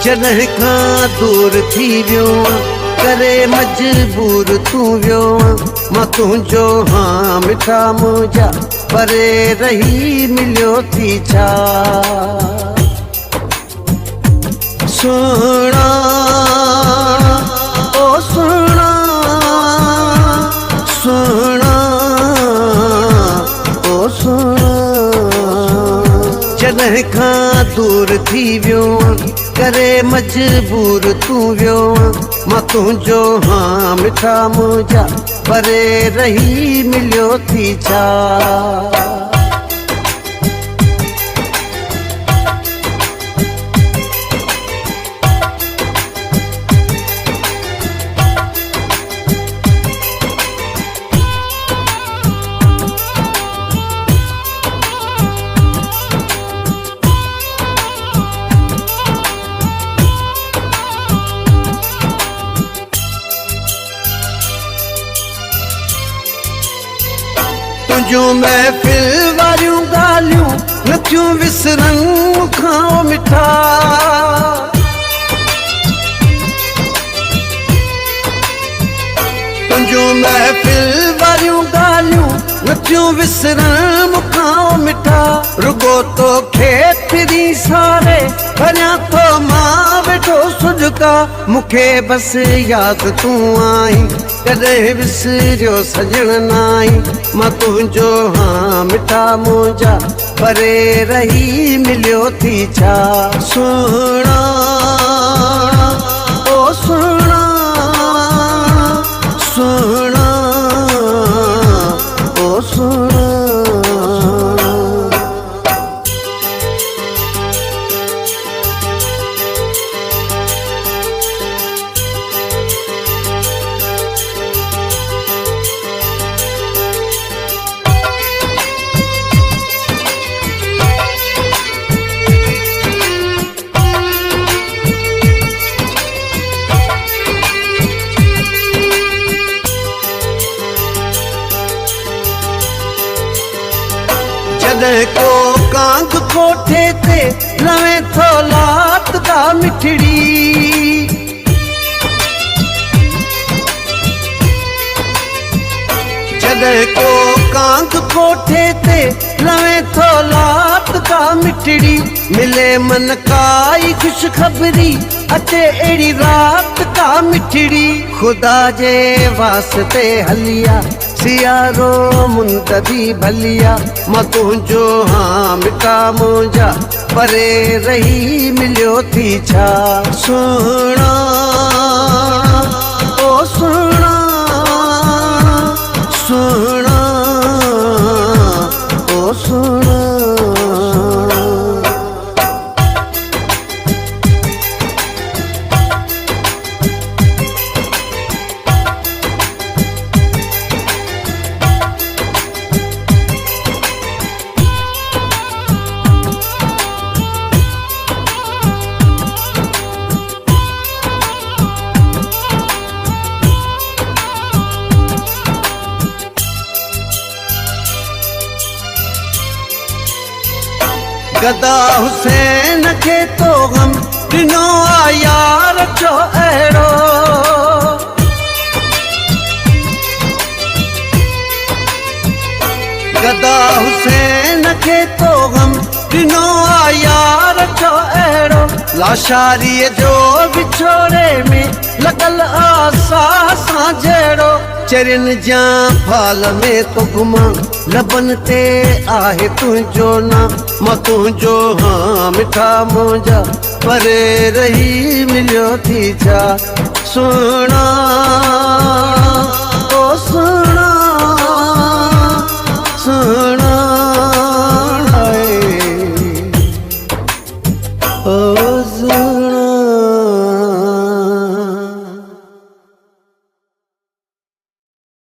जॾहिं खां दूर थी वियो करे मजबूर तूं वियो मां तुंहिंजो हाँ मिठा मुंहिंजा परे रही मिलियो थी छा सुहिणा ओ सुहिणा सुहिणा ओ सुहिणा जॾहिं खां दूर थी वियो करे मजबूर तूं वियो मां तुंहिंजो हाँ मिठा मुंहिंजा परे रही मिलियो थी छा तुंहिंजूं महफ़िल वारियूं ॻाल्हियूं नथियूं विसरनि मूंखां मिठा तुंहिंजूं महफ़िल वारियूं ॻाल्हियूं नथियूं विसरनि मूंखां मिठा रुगो तोखे फिरी सारे वञा थो मां वेठो सुॼका मूंखे बसि यादि तूं आहीं कॾहिं विसरियो सजण नाहीं मां तुंहिंजो हाँ मिठा मुंहिंजा परे रही मिलियो थी छा सुहिणा ओ सुहिणा सुहिणा ओ सुहिणा जॾहिं को कांग कोठे ते लवे थो लात का मिठड़ी जॾहिं को कांग कोठे ते लवे थो लात का मिठड़ी मिले मन काई ख़ुशख़बरी अचे अहिड़ी रात का मिठड़ी ख़ुदा जे वास्ते हलिया सियारो मुंतदी भलिया मां तुंहिंजो हाँ मिठा मुंहिंजा परे रही मिलियो थी छा सुहिणा ओ सुहिणा सुहिणा ओ सुहिणा गदा हुसैन खे तो गम ॾिनो आ यार जो अहिड़ो गदा हुसैन खे तो गम ॾिनो आ यार जो अहिड़ो लाशारीअ जो विछोड़े में लॻल आसां सां जहिड़ो चरियुनि जा फाल में तो घुमां लबनि ते आहे तुंहिंजो नाम मां तुंहिंजो हाँ मिठा मुंहिंजा परे रही मिलियो थी छा सुहिणा